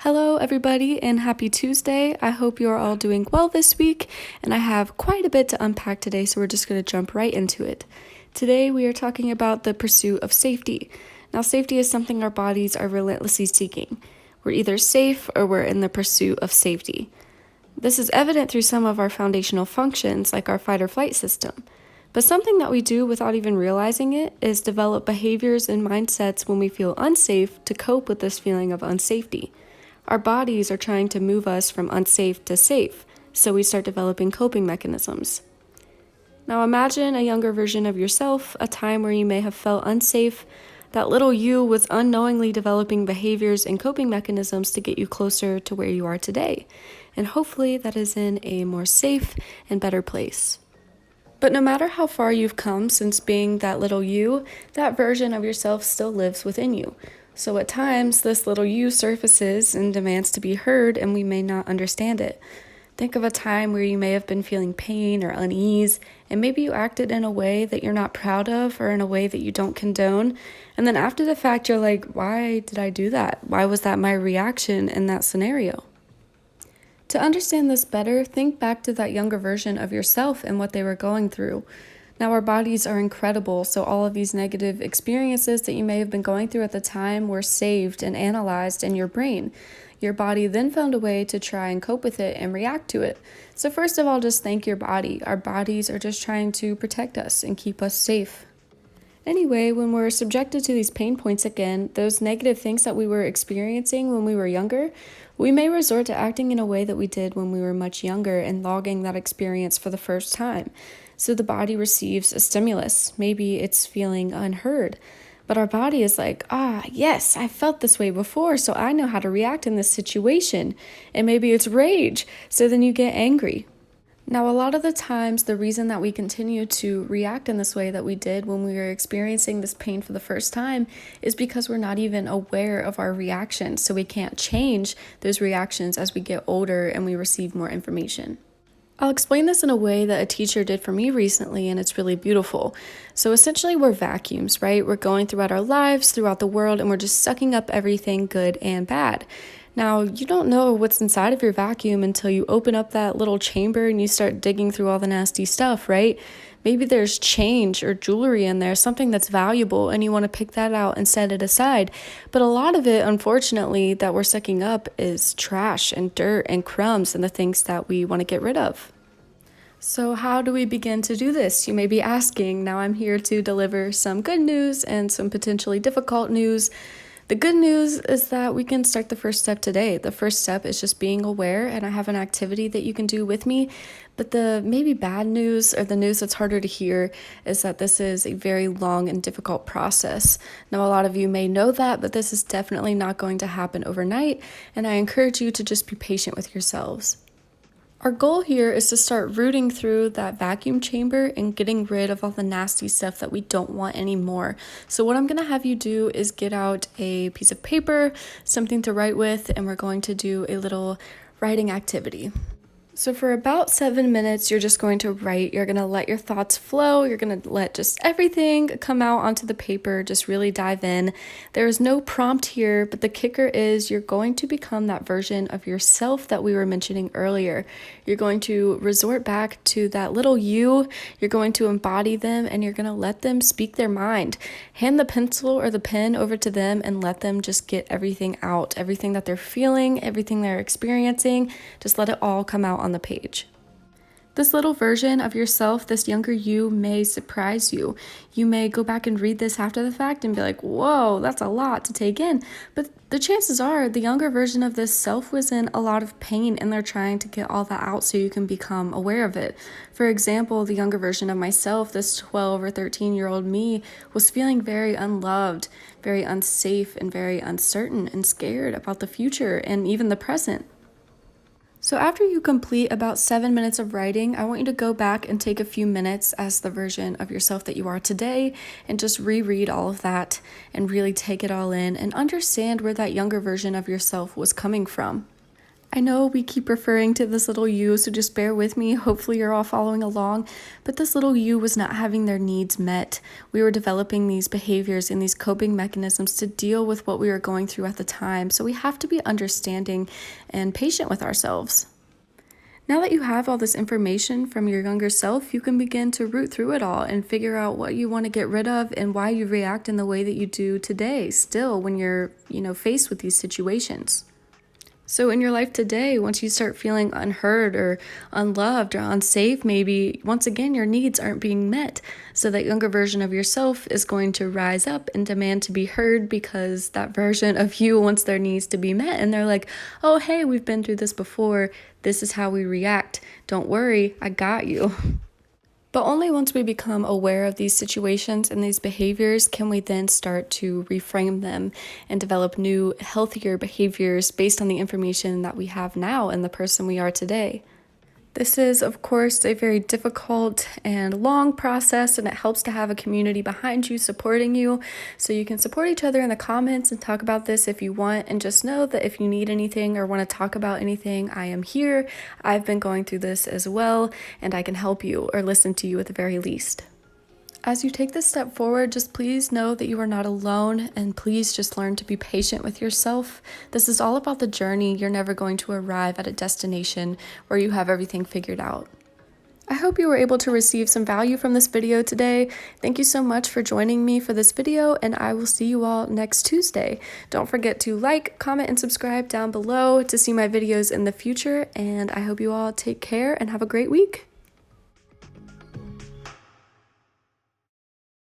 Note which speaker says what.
Speaker 1: Hello, everybody, and happy Tuesday. I hope you're all doing well this week, and I have quite a bit to unpack today, so we're just going to jump right into it. Today, we are talking about the pursuit of safety. Now, safety is something our bodies are relentlessly seeking. We're either safe or we're in the pursuit of safety. This is evident through some of our foundational functions, like our fight or flight system. But something that we do without even realizing it is develop behaviors and mindsets when we feel unsafe to cope with this feeling of unsafety. Our bodies are trying to move us from unsafe to safe, so we start developing coping mechanisms. Now imagine a younger version of yourself, a time where you may have felt unsafe. That little you was unknowingly developing behaviors and coping mechanisms to get you closer to where you are today. And hopefully that is in a more safe and better place. But no matter how far you've come since being that little you, that version of yourself still lives within you. So at times, this little you surfaces and demands to be heard, and we may not understand it. Think of a time where you may have been feeling pain or unease, and maybe you acted in a way that you're not proud of or in a way that you don't condone. And then after the fact, you're like, why did I do that? Why was that my reaction in that scenario? To understand this better, think back to that younger version of yourself and what they were going through. Now, our bodies are incredible, so all of these negative experiences that you may have been going through at the time were saved and analyzed in your brain. Your body then found a way to try and cope with it and react to it. So first of all, just thank your body. Our bodies are just trying to protect us and keep us safe. Anyway, when we're subjected to these pain points again, those negative things that we were experiencing when we were younger, we may resort to acting in a way that we did when we were much younger and logging that experience for the first time. So the body receives a stimulus. Maybe it's feeling unheard. But our body is like, yes, I felt this way before, so I know how to react in this situation. And maybe it's rage, so then you get angry. Now, a lot of the times, the reason that we continue to react in this way that we did when we were experiencing this pain for the first time is because we're not even aware of our reactions, so we can't change those reactions as we get older and we receive more information. I'll explain this in a way that a teacher did for me recently, and it's really beautiful. So essentially, we're vacuums, right? We're going throughout our lives, throughout the world, and we're just sucking up everything good and bad. Now, you don't know what's inside of your vacuum until you open up that little chamber and you start digging through all the nasty stuff, right? Maybe there's change or jewelry in there, something that's valuable, and you want to pick that out and set it aside. But a lot of it, unfortunately, that we're sucking up is trash and dirt and crumbs and the things that we want to get rid of. So how do we begin to do this? You may be asking. Now I'm here to deliver some good news and some potentially difficult news. The good news is that we can start the first step today. The first step is just being aware, and I have an activity that you can do with me. But the maybe bad news, or the news that's harder to hear, is that this is a very long and difficult process. Now, a lot of you may know that, but this is definitely not going to happen overnight, and I encourage you to just be patient with yourselves. Our goal here is to start rooting through that vacuum chamber and getting rid of all the nasty stuff that we don't want anymore. So what I'm going to have you do is get out a piece of paper, something to write with, and we're going to do a little writing activity. So for about 7 minutes, you're just going to write. You're going to let your thoughts flow. You're going to let just everything come out onto the paper. Just really dive in. There is no prompt here, but the kicker is you're going to become that version of yourself that we were mentioning earlier. You're going to resort back to that little you. You're going to embody them, and you're going to let them speak their mind. Hand the pencil or the pen over to them and let them just get everything out, everything that they're feeling, everything they're experiencing. Just let it all come out on the page. This little version of yourself, this younger you, may surprise you. You may go back and read this after the fact and be like, whoa, that's a lot to take in. But the chances are the younger version of this self was in a lot of pain, and they're trying to get all that out so you can become aware of it. For example, the younger version of myself, this 12 or 13-year-old me, was feeling very unloved, very unsafe, and very uncertain and scared about the future and even the present. So after you complete about 7 minutes of writing, I want you to go back and take a few minutes as the version of yourself that you are today and just reread all of that and really take it all in and understand where that younger version of yourself was coming from. I know we keep referring to this little you, so just bear with me. Hopefully, you're all following along. But this little you was not having their needs met. We were developing these behaviors and these coping mechanisms to deal with what we were going through at the time. So we have to be understanding and patient with ourselves. Now that you have all this information from your younger self, you can begin to root through it all and figure out what you want to get rid of and why you react in the way that you do today, still when you're, faced with these situations. So in your life today, once you start feeling unheard or unloved or unsafe, maybe once again your needs aren't being met. So that younger version of yourself is going to rise up and demand to be heard because that version of you wants their needs to be met. And they're like, oh, hey, we've been through this before. This is how we react. Don't worry, I got you. But only once we become aware of these situations and these behaviors can we then start to reframe them and develop new, healthier behaviors based on the information that we have now and the person we are today. This is, of course, a very difficult and long process, and it helps to have a community behind you supporting you. So you can support each other in the comments and talk about this if you want. And just know that if you need anything or want to talk about anything, I am here. I've been going through this as well, and I can help you or listen to you at the very least. As you take this step forward, just please know that you are not alone, and please just learn to be patient with yourself. This is all about the journey. You're never going to arrive at a destination where you have everything figured out. I hope you were able to receive some value from this video today. Thank you so much for joining me for this video, and I will see you all next Tuesday. Don't forget to like, comment, and subscribe down below to see my videos in the future, and I hope you all take care and have a great week.